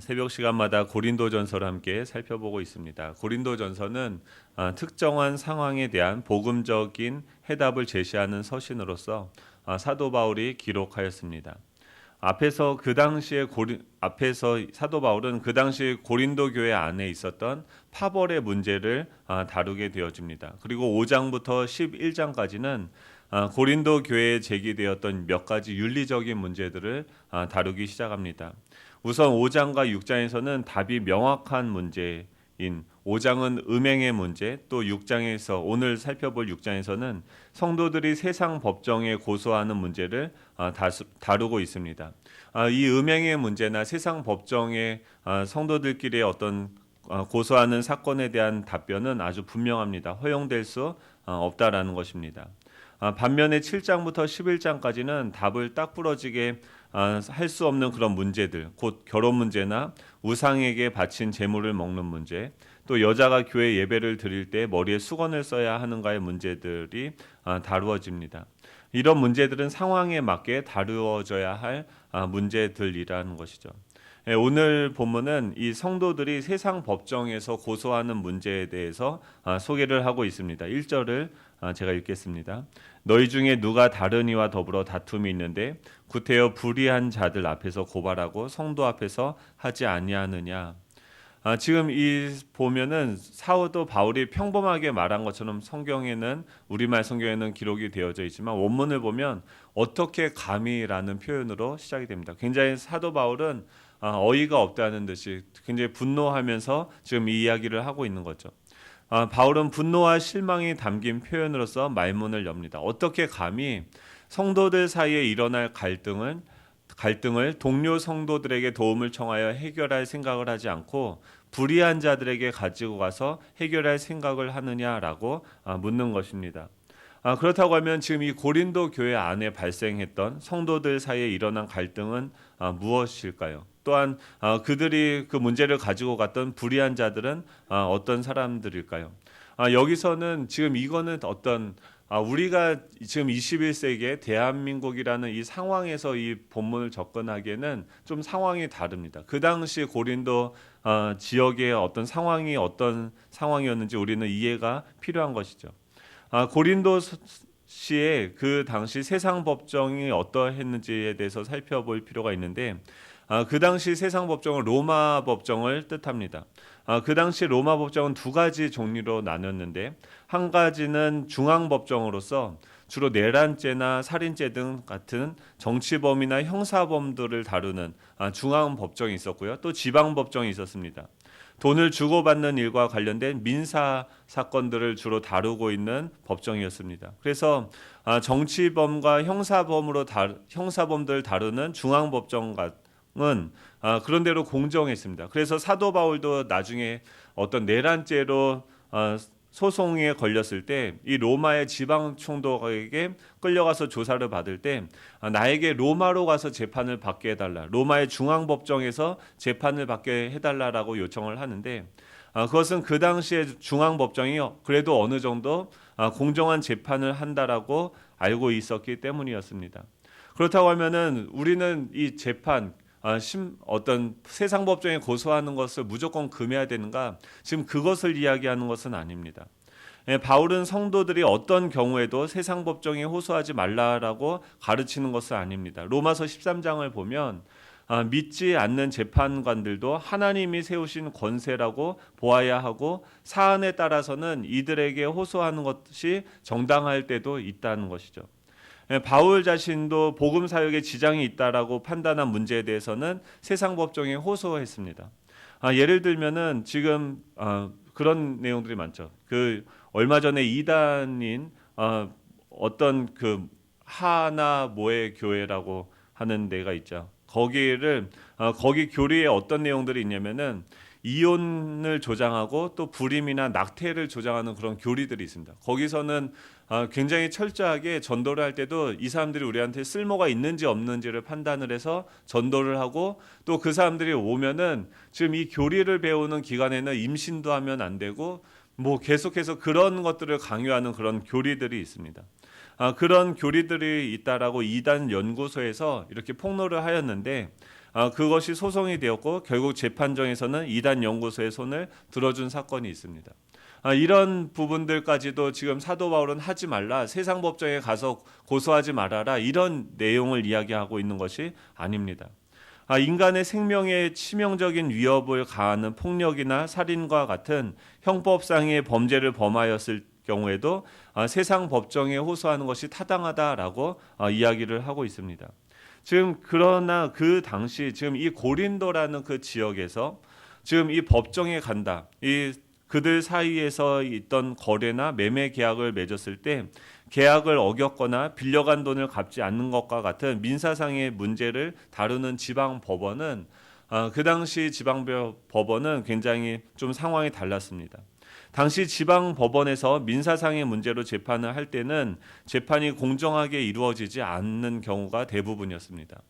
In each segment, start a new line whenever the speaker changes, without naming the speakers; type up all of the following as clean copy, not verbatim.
새벽 시간마다 고린도전서를 함께 살펴보고 있습니다. 고린도전서는 특정한 상황에 대한 복음적인 해답을 제시하는 서신으로서 사도 바울이 기록하였습니다. 앞에서 사도 바울은 그 당시 고린도 교회 안에 있었던 파벌의 문제를 다루게 되어집니다. 그리고 5장부터 11장까지는 고린도 교회에 제기되었던 몇 가지 윤리적인 문제들을 다루기 시작합니다. 우선 5장과 6장에서는 답이 명확한 문제인 5장은 음행의 문제, 또 6장에서 오늘 살펴볼 6장에서는 성도들이 세상 법정에 고소하는 문제를 다루고 있습니다. 이 음행의 문제나 세상 법정에 성도들끼리의 어떤 고소하는 사건에 대한 답변은 아주 분명합니다. 허용될 수 없다라는 것입니다. 반면에 7장부터 11장까지는 답을 딱 부러지게 할 수 없는 그런 문제들, 곧 결혼 문제나 우상에게 바친 재물을 먹는 문제, 또 여자가 교회 예배를 드릴 때 머리에 수건을 써야 하는가의 문제들이 다루어집니다. 이런 문제들은 상황에 맞게 다루어져야 할 문제들이라는 것이죠. 오늘 본문은 이 성도들이 세상 법정에서 고소하는 문제에 대해서 소개를 하고 있습니다. 1절을 제가 읽겠습니다. 너희 중에 누가 다른 이와 더불어 다툼이 있는데 구태여 불의한 자들 앞에서 고발하고 성도 앞에서 하지 아니하느냐. 지금 이 보면은 사도 바울이 평범하게 말한 것처럼 성경에는 우리말 성경에는 기록이 되어져 있지만 원문을 보면 어떻게 감히라는 표현으로 시작이 됩니다. 굉장히 사도 바울은 어이가 없다는 듯이 굉장히 분노하면서 지금 이 이야기를 하고 있는 거죠. 바울은 분노와 실망이 담긴 표현으로서 말문을 엽니다. 어떻게 감히 성도들 사이에 일어날 갈등을 동료 성도들에게 도움을 청하여 해결할 생각을 하지 않고 불의한 자들에게 가지고 가서 해결할 생각을 하느냐라고 묻는 것입니다. 그렇다고 하면 지금 이 고린도 교회 안에 발생했던 성도들 사이에 일어난 갈등은 무엇일까요? 또한 그들이 그 문제를 가지고 갔던 불의한 자들은 어떤 사람들일까요? 여기서는 지금 이거는 우리가 지금 21세기에 대한민국이라는 이 상황에서 이 본문을 접근하기에는 좀 상황이 다릅니다. 그 당시 고린도 지역의 어떤 상황이었는지 우리는 이해가 필요한 것이죠. 고린도시의 그 당시 세상 법정이 어떠했는지에 대해서 살펴볼 필요가 있는데 그 당시 세상 법정은 로마 법정을 뜻합니다. 그 당시 로마 법정은 두 가지 종류로 나눴는데 한 가지는 중앙법정으로서 주로 내란죄나 살인죄 등 같은 정치범이나 형사범들을 다루는 중앙법정이 있었고요. 또 지방법정이 있었습니다. 돈을 주고받는 일과 관련된 민사 사건들을 주로 다루고 있는 법정이었습니다. 그래서 정치범과 형사범들을 다루는 중앙법정은 그런대로 공정했습니다. 그래서 사도 바울도 나중에 어떤 내란죄로 소송에 걸렸을 때 이 로마의 지방 총독에게 끌려가서 조사를 받을 때 나에게 로마로 가서 재판을 받게 해달라, 로마의 중앙법정에서 재판을 받게 해달라라고 요청을 하는데 그것은 그 당시에 중앙법정이 그래도 어느 정도 공정한 재판을 한다라고 알고 있었기 때문이었습니다. 그렇다고 하면은 우리는 이 재판 어떤 세상 법정에 고소하는 것을 무조건 금해야 되는가? 지금 그것을 이야기하는 것은 아닙니다. 바울은 성도들이 어떤 경우에도 세상 법정에 호소하지 말라라고 가르치는 것은 아닙니다. 로마서 13장을 보면 믿지 않는 재판관들도 하나님이 세우신 권세라고 보아야 하고 사안에 따라서는 이들에게 호소하는 것이 정당할 때도 있다는 것이죠. 바울 자신도 복음 사역에 지장이 있다라고 판단한 문제에 대해서는 세상 법정에 호소했습니다. 예를 들면은 지금 그런 내용들이 많죠. 얼마 전에 이단인 어떤 하나 모의 교회라고 하는 데가 있죠. 거기 교리에 어떤 내용들이 있냐면은 이혼을 조장하고 또 불임이나 낙태를 조장하는 그런 교리들이 있습니다. 거기서는 굉장히 철저하게 전도를 할 때도 이 사람들이 우리한테 쓸모가 있는지 없는지를 판단을 해서 전도를 하고 또 그 사람들이 오면은 지금 이 교리를 배우는 기간에는 임신도 하면 안 되고 계속해서 그런 것들을 강요하는 그런 교리들이 있습니다. 그런 교리들이 있다라고 이단 연구소에서 이렇게 폭로를 하였는데 그것이 소송이 되었고 결국 재판정에서는 이단 연구소의 손을 들어준 사건이 있습니다. 이런 부분들까지도 지금 사도 바울은 하지 말라, 세상 법정에 가서 고소하지 말아라, 이런 내용을 이야기하고 있는 것이 아닙니다. 인간의 생명에 치명적인 위협을 가하는 폭력이나 살인과 같은 형법상의 범죄를 범하였을 경우에도 세상 법정에 호소하는 것이 타당하다라고 이야기를 하고 있습니다. 지금 그러나 그 당시 지금 이 고린도라는 그 지역에서 지금 이 법정에 간다, 이 그들 사이에서 있던 거래나 매매 계약을 맺었을 때 계약을 어겼거나 빌려간 돈을 갚지 않는 것과 같은 민사상의 문제를 다루는 지방 법원은 그 당시 지방 법원은 굉장히 좀 상황이 달랐습니다. 당시 지방 법원에서 민사상의 문제로 재판을 할 때는 재판이 공정하게 이루어지지 않는 경우가 대부분이었습니다.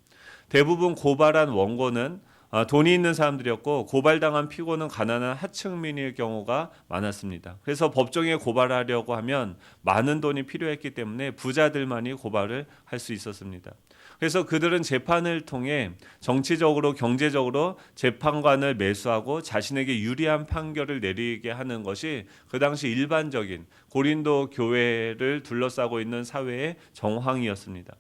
대부분 고발한 원고는 돈이 있는 사람들이었고 고발당한 피고는 가난한 하층민일 경우가 많았습니다. 그래서 법정에 고발하려고 하면 많은 돈이 필요했기 때문에 부자들만이 고발을 할 수 있었습니다. 그래서 그들은 재판을 통해 정치적으로 경제적으로 재판관을 매수하고 자신에게 유리한 판결을 내리게 하는 것이 그 당시 일반적인 고린도 교회를 둘러싸고 있는 사회의 정황이었습니다.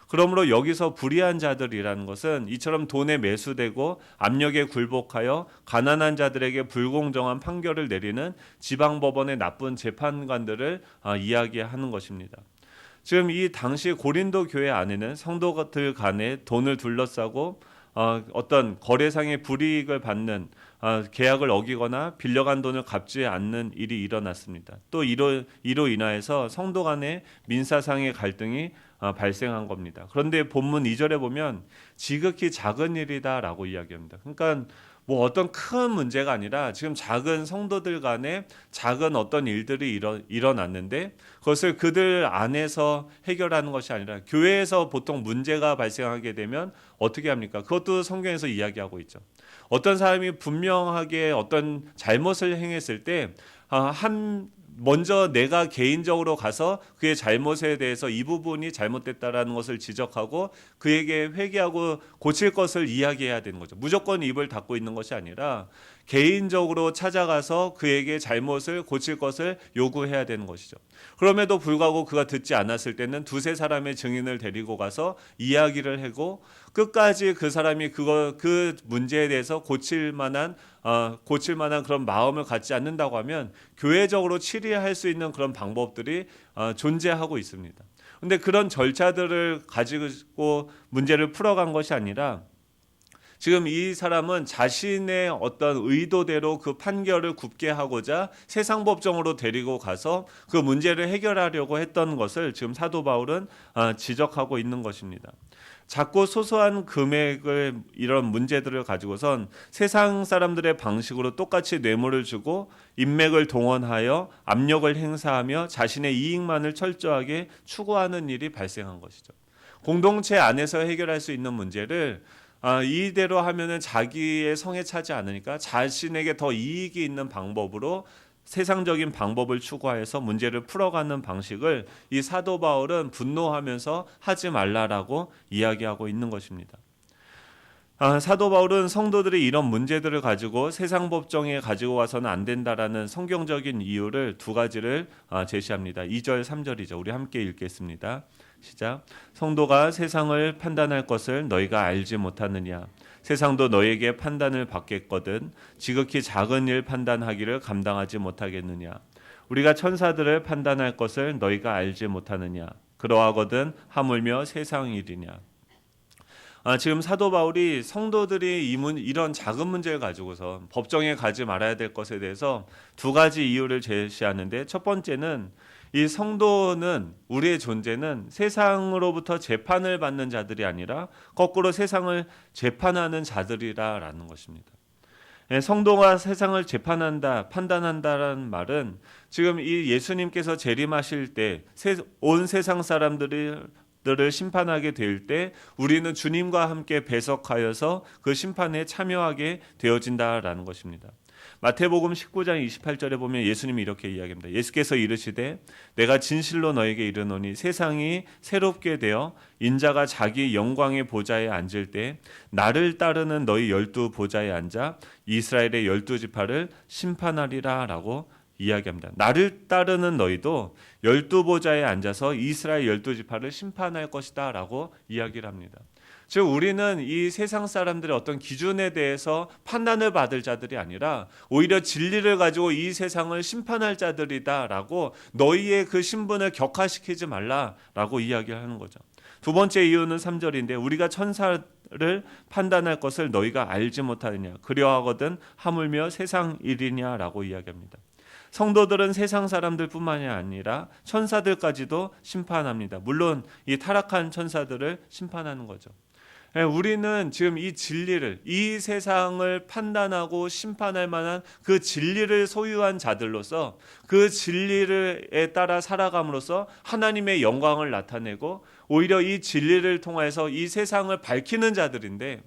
그러므로 여기서 불의한 자들이라는 것은 이처럼 돈에 매수되고 압력에 굴복하여 가난한 자들에게 불공정한 판결을 내리는 지방법원의 나쁜 재판관들을 이야기하는 것입니다. 지금 이 당시 고린도 교회 안에는 성도들 간에 돈을 둘러싸고 어떤 거래상의 불이익을 받는 계약을 어기거나 빌려간 돈을 갚지 않는 일이 일어났습니다. 또 이로 인하여서 성도 간의 민사상의 갈등이 발생한 겁니다. 그런데 본문 2절에 보면 지극히 작은 일이다라고 이야기합니다. 그러니까 뭐 어떤 큰 문제가 아니라 지금 작은 성도들 간에 작은 어떤 일들이 일어났는데 그것을 그들 안에서 해결하는 것이 아니라 교회에서 보통 문제가 발생하게 되면 어떻게 합니까? 그것도 성경에서 이야기하고 있죠. 어떤 사람이 분명하게 어떤 잘못을 행했을 때 먼저 내가 개인적으로 가서 그의 잘못에 대해서 이 부분이 잘못됐다라는 것을 지적하고 그에게 회개하고 고칠 것을 이야기해야 되는 거죠. 무조건 입을 닫고 있는 것이 아니라 개인적으로 찾아가서 그에게 잘못을 고칠 것을 요구해야 되는 것이죠. 그럼에도 불구하고 그가 듣지 않았을 때는 두세 사람의 증인을 데리고 가서 이야기를 하고 끝까지 그 사람이 그 문제에 대해서 고칠 만한 그런 마음을 갖지 않는다고 하면 교회적으로 치리할 수 있는 그런 방법들이 존재하고 있습니다. 그런데 그런 절차들을 가지고 문제를 풀어간 것이 아니라 지금 이 사람은 자신의 어떤 의도대로 그 판결을 굽게 하고자 세상 법정으로 데리고 가서 그 문제를 해결하려고 했던 것을 지금 사도 바울은 지적하고 있는 것입니다. 작고 소소한 금액을 이런 문제들을 가지고선 세상 사람들의 방식으로 똑같이 뇌물을 주고 인맥을 동원하여 압력을 행사하며 자신의 이익만을 철저하게 추구하는 일이 발생한 것이죠. 공동체 안에서 해결할 수 있는 문제를 이대로 하면은 자기의 성에 차지 않으니까 자신에게 더 이익이 있는 방법으로 세상적인 방법을 추구하여서 문제를 풀어가는 방식을 이 사도 바울은 분노하면서 하지 말라라고 이야기하고 있는 것입니다. 사도 바울은 성도들이 이런 문제들을 가지고 세상 법정에 가지고 와서는 안 된다라는 성경적인 이유를 두 가지를 제시합니다. 2절 3절이죠. 우리 함께 읽겠습니다. 시작. 성도가 세상을 판단할 것을 너희가 알지 못하느냐. 세상도 너희에게 판단을 받겠거든 지극히 작은 일 판단하기를 감당하지 못하겠느냐. 우리가 천사들을 판단할 것을 너희가 알지 못하느냐. 그러하거든 하물며 세상 일이냐. 지금 사도 바울이 성도들이 이런 작은 문제를 가지고서 법정에 가지 말아야 될 것에 대해서 두 가지 이유를 제시하는데 첫 번째는 이 성도는 우리의 존재는 세상으로부터 재판을 받는 자들이 아니라 거꾸로 세상을 재판하는 자들이라는 것입니다. 성도가 세상을 재판한다, 판단한다라는 말은 지금 이 예수님께서 재림하실 때 온 세상 사람들을 심판하게 될 때 우리는 주님과 함께 배석하여서 그 심판에 참여하게 되어진다라는 것입니다. 마태복음 19장 28절에 보면 예수님이 이렇게 이야기합니다. 예수께서 이르시되 내가 진실로 너에게 이르노니 세상이 새롭게 되어 인자가 자기 영광의 보좌에 앉을 때 나를 따르는 너희 12 보좌에 앉아 이스라엘의 12지파를 심판하리라 라고 이야기합니다. 나를 따르는 너희도 12 보좌에 앉아서 이스라엘 12지파를 심판할 것이다 라고 이야기를 합니다. 즉 우리는 이 세상 사람들의 어떤 기준에 대해서 판단을 받을 자들이 아니라 오히려 진리를 가지고 이 세상을 심판할 자들이다라고 너희의 그 신분을 격화시키지 말라라고 이야기를 하는 거죠. 두 번째 이유는 3절인데 우리가 천사를 판단할 것을 너희가 알지 못하느냐 그리하거든 하물며 세상 일이냐라고 이야기합니다. 성도들은 세상 사람들뿐만이 아니라 천사들까지도 심판합니다. 물론 이 타락한 천사들을 심판하는 거죠. 우리는 지금 이 진리를, 이 세상을 판단하고 심판할 만한 그 진리를 소유한 자들로서 그 진리에 따라 살아감으로써 하나님의 영광을 나타내고 오히려 이 진리를 통해서 이 세상을 밝히는 자들인데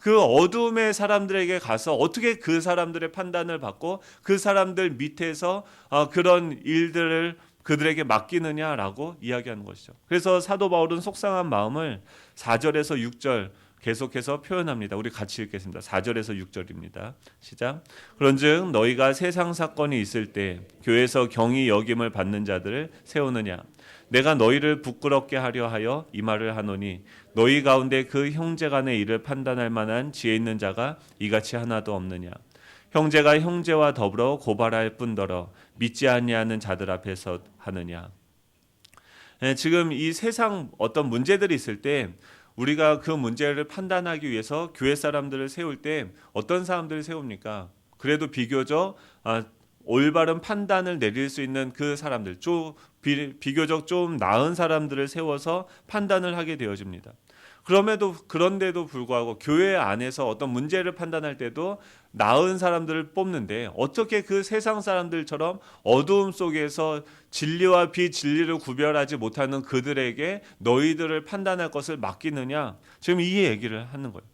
그 어둠의 사람들에게 가서 어떻게 그 사람들의 판단을 받고 그 사람들 밑에서 그런 일들을 그들에게 맡기느냐라고 이야기하는 것이죠. 그래서 사도 바울은 속상한 마음을 4절에서 6절 계속해서 표현합니다. 우리 같이 읽겠습니다. 4절에서 6절입니다. 시작. 그런즉 너희가 세상 사건이 있을 때 교회에서 경히 여김을 받는 자들을 세우느냐 내가 너희를 부끄럽게 하려 하여 이 말을 하노니 너희 가운데 그 형제 간의 일을 판단할 만한 지혜 있는 자가 이같이 하나도 없느냐 형제가 형제와 더불어 고발할 뿐더러 믿지 아니하는 자들 앞에서 하느냐. 지금 이 세상 어떤 문제들이 있을 때 우리가 그 문제를 판단하기 위해서 교회 사람들을 세울 때 어떤 사람들을 세웁니까? 그래도 비교적 올바른 판단을 내릴 수 있는 그 사람들, 비교적 좀 나은 사람들을 세워서 판단을 하게 되어집니다. 그런데도 불구하고 교회 안에서 어떤 문제를 판단할 때도 나은 사람들을 뽑는데 어떻게 그 세상 사람들처럼 어두움 속에서 진리와 비진리를 구별하지 못하는 그들에게 너희들을 판단할 것을 맡기느냐? 지금 이 얘기를 하는 거예요.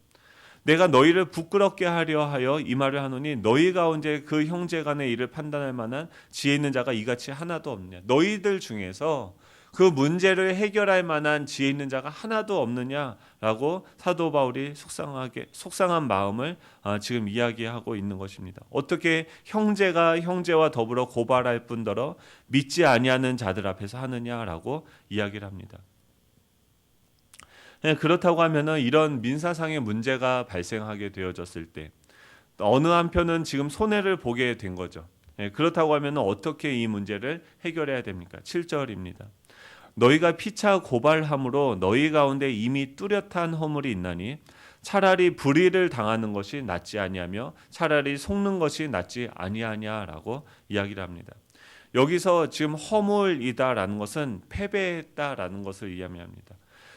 내가 너희를 부끄럽게 하려 하여 이 말을 하노니 너희 가운데 그 형제 간의 일을 판단할 만한 지혜 있는 자가 이같이 하나도 없느냐. 너희들 중에서 그 문제를 해결할 만한 지혜 있는 자가 하나도 없느냐라고 사도 바울이 속상한 마음을 지금 이야기하고 있는 것입니다. 어떻게 형제가 형제와 더불어 고발할 뿐더러 믿지 아니하는 자들 앞에서 하느냐라고 이야기를 합니다. 그렇다고 하면은 이런 민사상의 문제가 발생하게 되어졌을 때 어느 한편은 지금 손해를 보게 된 거죠. 그렇다고 하면은 어떻게 이 문제를 해결해야 됩니까? 7절입니다. 너희가 피차 고발함으로 너희 가운데 이미 뚜렷한 허물이 있나니 차라리 불의를 당하는 것이 낫지 아니하며 차라리 속는 것이 낫지 아니하냐라고 이야기를 합니다. 여기서 지금 허물이다라는 것은 패배했다라는 것을 이야기합니다.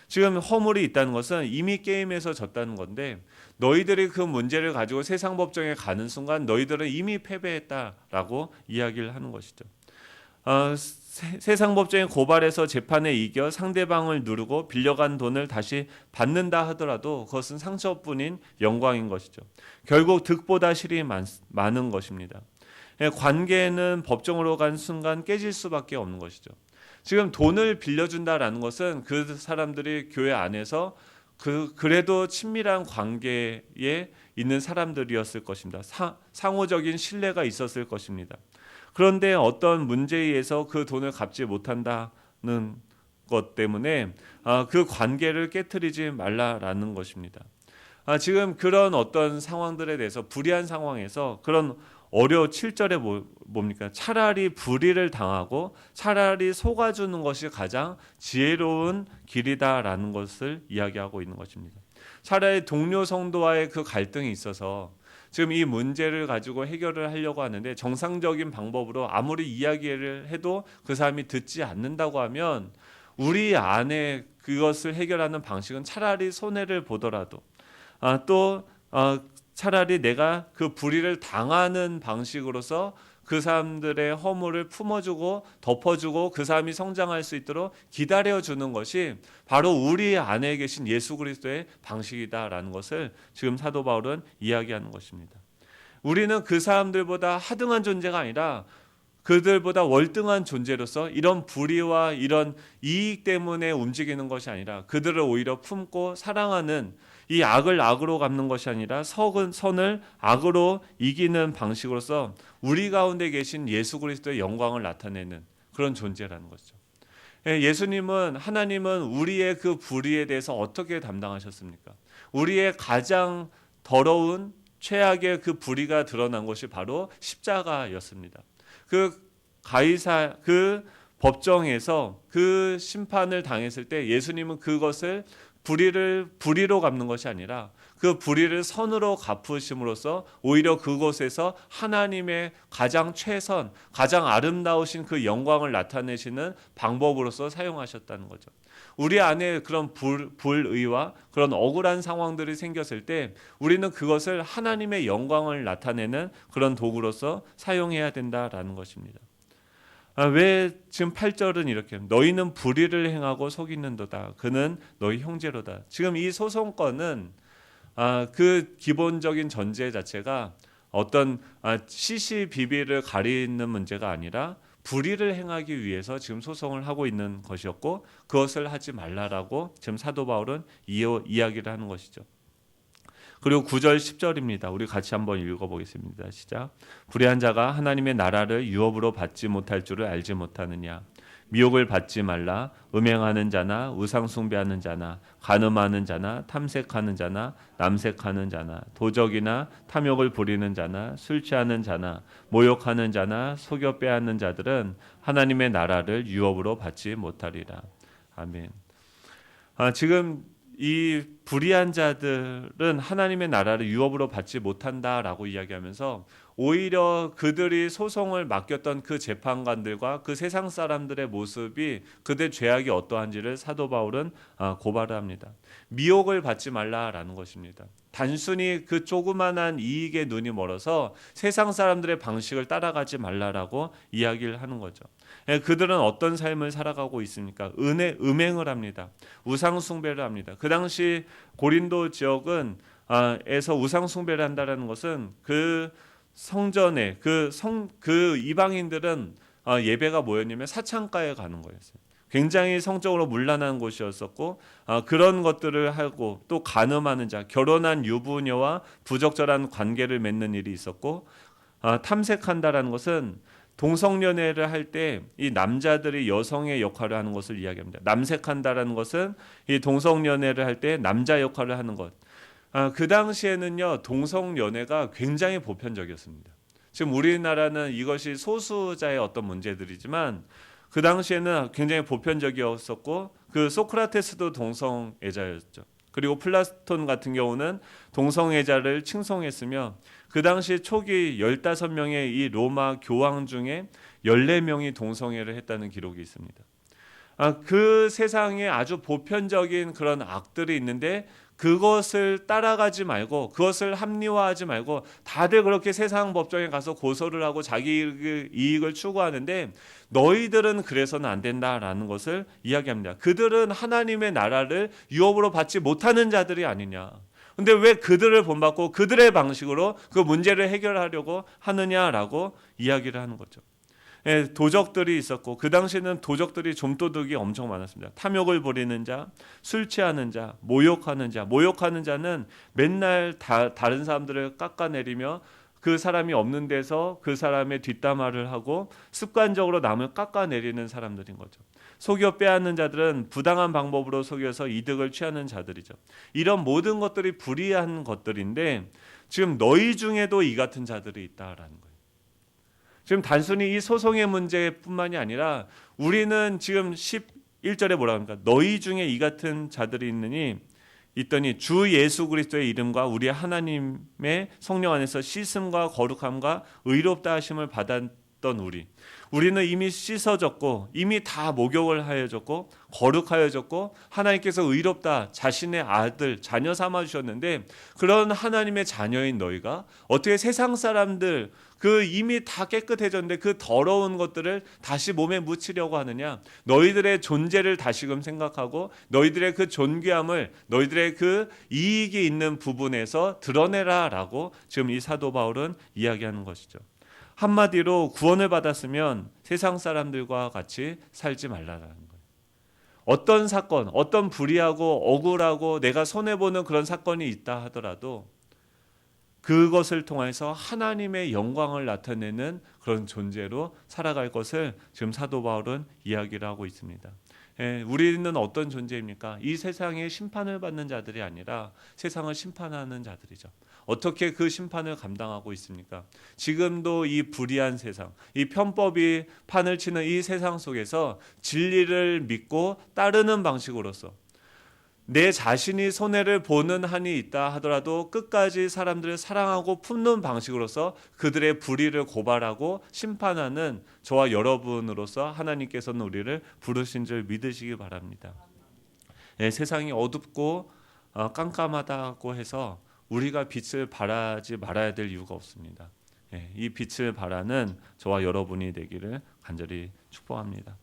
지금 허물이 있다는 것은 이미 게임에서 졌다는 건데 너희들이 그 문제를 가지고 세상 법정에 가는 순간 너희들은 이미 패배했다라고 이야기를 하는 것이죠. 세상 법정에 고발해서 재판에 이겨 상대방을 누르고 빌려간 돈을 다시 받는다 하더라도 그것은 상처뿐인 영광인 것이죠. 결국 득보다 실이 많은 것입니다. 관계는 법정으로 간 순간 깨질 수밖에 없는 것이죠. 지금 돈을 빌려준다라는 것은 그 사람들이 교회 안에서 그래도 친밀한 관계에 있는 사람들이었을 것입니다. 상호적인 신뢰가 있었을 것입니다. 그런데 어떤 문제에 의해서 그 돈을 갚지 못한다는 것 때문에 그 관계를 깨트리지 말라라는 것입니다. 지금 그런 어떤 상황들에 대해서 불리한 상황에서 그런 7절에 뭡니까? 차라리 불의를 당하고 차라리 속아주는 것이 가장 지혜로운 길이다라는 것을 이야기하고 있는 것입니다. 차라리 동료 성도와의 그 갈등이 있어서 지금 이 문제를 가지고 해결을 하려고 하는데 정상적인 방법으로 아무리 이야기를 해도 그 사람이 듣지 않는다고 하면 우리 안에 그것을 해결하는 방식은 차라리 손해를 보더라도 차라리 내가 그 불의를 당하는 방식으로서 그 사람들의 허물을 품어주고 덮어주고 그 사람이 성장할 수 있도록 기다려주는 것이 바로 우리 안에 계신 예수 그리스도의 방식이다라는 것을 지금 사도 바울은 이야기하는 것입니다. 우리는 그 사람들보다 하등한 존재가 아니라 그들보다 월등한 존재로서 이런 불의와 이런 이익 때문에 움직이는 것이 아니라 그들을 오히려 품고 사랑하는, 이 악을 악으로 갚는 것이 아니라 선을 악으로 이기는 방식으로서 우리 가운데 계신 예수 그리스도의 영광을 나타내는 그런 존재라는 것이죠. 예수님은, 하나님은 우리의 그 불의에 대해서 어떻게 담당하셨습니까? 우리의 가장 더러운 최악의 그 불의가 드러난 것이 바로 십자가였습니다. 그 법정에서 그 심판을 당했을 때 예수님은 그것을 불의로 갚는 것이 아니라 그 불의를 선으로 갚으심으로써 오히려 그곳에서 하나님의 가장 최선, 가장 아름다우신 그 영광을 나타내시는 방법으로서 사용하셨다는 거죠. 우리 안에 그런 불의와 그런 억울한 상황들이 생겼을 때 우리는 그것을 하나님의 영광을 나타내는 그런 도구로서 사용해야 된다라는 것입니다. 왜 지금 8절은 이렇게 너희는 불의를 행하고 속이는도다. 그는 너희 형제로다. 지금 이 소송권은 그 기본적인 전제 자체가 어떤 시시비비를 가리는 문제가 아니라 불의를 행하기 위해서 지금 소송을 하고 있는 것이었고 그것을 하지 말라라고 지금 사도 바울은 이야기를 하는 것이죠. 그리고 9절 10절입니다. 우리 같이 한번 읽어보겠습니다. 시작. 불의한 자가 하나님의 나라를 유업으로 받지 못할 줄을 알지 못하느냐. 미혹을 받지 말라. 음행하는 자나 우상 숭배하는 자나 간음하는 자나 탐색하는 자나 남색하는 자나 도적이나 탐욕을 부리는 자나 술 취하는 자나 모욕하는 자나 속여 빼앗는 자들은 하나님의 나라를 유업으로 받지 못하리라. 아멘. 지금 이 불의한 자들은 하나님의 나라를 유업으로 받지 못한다라고 이야기하면서 오히려 그들이 소송을 맡겼던 그 재판관들과 그 세상 사람들의 모습이 그들의 죄악이 어떠한지를 사도 바울은 고발을 합니다. 미혹을 받지 말라라는 것입니다. 단순히 그 조그만한 이익에 눈이 멀어서 세상 사람들의 방식을 따라가지 말라라고 이야기를 하는 거죠. 그들은 어떤 삶을 살아가고 있습니까? 음행을 합니다. 우상 숭배를 합니다. 그 당시 고린도 지역은 에서 우상 숭배를 한다라는 것은 그 성전에 그 이방인들은 예배가 뭐였냐면 사창가에 가는 거였어요. 굉장히 성적으로 문란한 곳이었었고 그런 것들을 하고 또 간음하는 자, 결혼한 유부녀와 부적절한 관계를 맺는 일이 있었고 탐색한다라는 것은 동성연애를 할 때 이 남자들이 여성의 역할을 하는 것을 이야기합니다. 남색한다라는 것은 이 동성연애를 할 때 남자 역할을 하는 것. 그 당시에는요 동성연애가 굉장히 보편적이었습니다. 지금 우리나라는 이것이 소수자의 어떤 문제들이지만 그 당시에는 굉장히 보편적이었었고 그 소크라테스도 동성애자였죠. 그리고 플라톤 같은 경우는 동성애자를 칭송했으며 그 당시 초기 15명의 이 로마 교황 중에 14명이 동성애를 했다는 기록이 있습니다. 그 세상에 아주 보편적인 그런 악들이 있는데 그것을 따라가지 말고 그것을 합리화하지 말고 다들 그렇게 세상 법정에 가서 고소를 하고 자기 이익을 추구하는데 너희들은 그래서는 안 된다라는 것을 이야기합니다. 그들은 하나님의 나라를 유업으로 받지 못하는 자들이 아니냐. 근데 왜 그들을 본받고 그들의 방식으로 그 문제를 해결하려고 하느냐라고 이야기를 하는 거죠. 도적들이 있었고 그 당시에는 도적들이 좀도둑이 엄청 많았습니다. 탐욕을 부리는 자, 술 취하는 자, 모욕하는 자. 모욕하는 자는 맨날 다른 사람들을 깎아내리며 그 사람이 없는 데서 그 사람의 뒷담화를 하고 습관적으로 남을 깎아내리는 사람들인 거죠. 속여 빼앗는 자들은 부당한 방법으로 속여서 이득을 취하는 자들이죠. 이런 모든 것들이 불의한 것들인데 지금 너희 중에도 이 같은 자들이 있다라는 거예요. 지금 단순히 이 소송의 문제뿐만이 아니라 우리는 지금 11절에 뭐라고 합니까? 너희 중에 이 같은 자들이 있더니 주 예수 그리스도의 이름과 우리 하나님의 성령 안에서 씻음과 거룩함과 의롭다 하심을 않았던 우리는 이미 씻어졌고 이미 다 목욕을 하여졌고 거룩하여졌고 하나님께서 의롭다 자신의 아들 자녀 삼아 주셨는데 그런 하나님의 자녀인 너희가 어떻게 세상 사람들 그 이미 다 깨끗해졌는데 그 더러운 것들을 다시 몸에 묻히려고 하느냐? 너희들의 존재를 다시금 생각하고 너희들의 그 존귀함을 너희들의 그 이익이 있는 부분에서 드러내라라고 지금 이 사도 바울은 이야기하는 것이죠. 한마디로 구원을 받았으면 세상 사람들과 같이 살지 말라라는 거예요. 어떤 사건, 어떤 불의하고 억울하고 내가 손해보는 그런 사건이 있다 하더라도 그것을 통해서 하나님의 영광을 나타내는 그런 존재로 살아갈 것을 지금 사도 바울은 이야기를 하고 있습니다. 우리는 어떤 존재입니까? 이 세상에 심판을 받는 자들이 아니라 세상을 심판하는 자들이죠. 어떻게 그 심판을 감당하고 있습니까? 지금도 이 불의한 세상, 이 편법이 판을 치는 이 세상 속에서 진리를 믿고 따르는 방식으로서 내 자신이 손해를 보는 한이 있다 하더라도 끝까지 사람들을 사랑하고 품는 방식으로서 그들의 불의를 고발하고 심판하는 저와 여러분으로서 하나님께서는 우리를 부르신 줄 믿으시기 바랍니다. 세상이 어둡고 깜깜하다고 해서 우리가 빛을 발하지 말아야 될 이유가 없습니다. 이 빛을 발하는 저와 여러분이 되기를 간절히 축복합니다.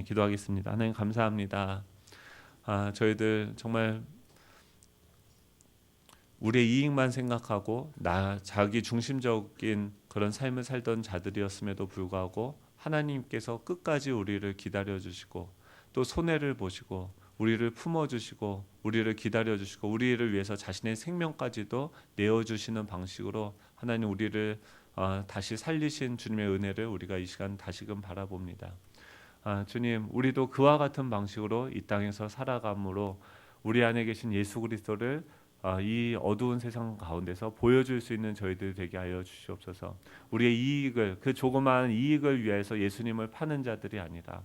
기도하겠습니다. 하나님 감사합니다. 저희들 정말 우리의 이익만 생각하고 자기 중심적인 그런 삶을 살던 자들이었음에도 불구하고 하나님께서 끝까지 우리를 기다려주시고 또 손해를 보시고 우리를 품어주시고 우리를 기다려주시고 우리를 위해서 자신의 생명까지도 내어주시는 방식으로 하나님 우리를 다시 살리신 주님의 은혜를 우리가 이 시간 다시금 바라봅니다. 주님, 우리도 그와 같은 방식으로 이 땅에서 살아감으로 우리 안에 계신 예수 그리스도를 이 어두운 세상 가운데서 보여줄 수 있는 저희들 되게 하여 주시옵소서. 우리의 이익을 그 조그마한 이익을 위해서 예수님을 파는 자들이 아니라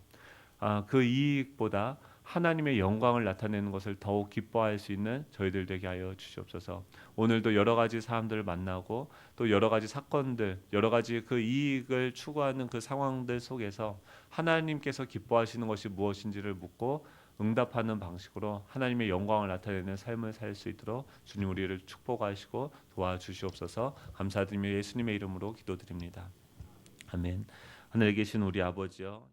그 이익보다 하나님의 영광을 나타내는 것을 더욱 기뻐할 수 있는 저희들 되게 하여 주시옵소서. 오늘도 여러 가지 사람들을 만나고 또 여러 가지 사건들, 여러 가지 그 이익을 추구하는 그 상황들 속에서 하나님께서 기뻐하시는 것이 무엇인지를 묻고 응답하는 방식으로 하나님의 영광을 나타내는 삶을 살 수 있도록 주님 우리를 축복하시고 도와주시옵소서. 감사드리며 예수님의 이름으로 기도드립니다. 아멘. 하늘에 계신 우리 아버지여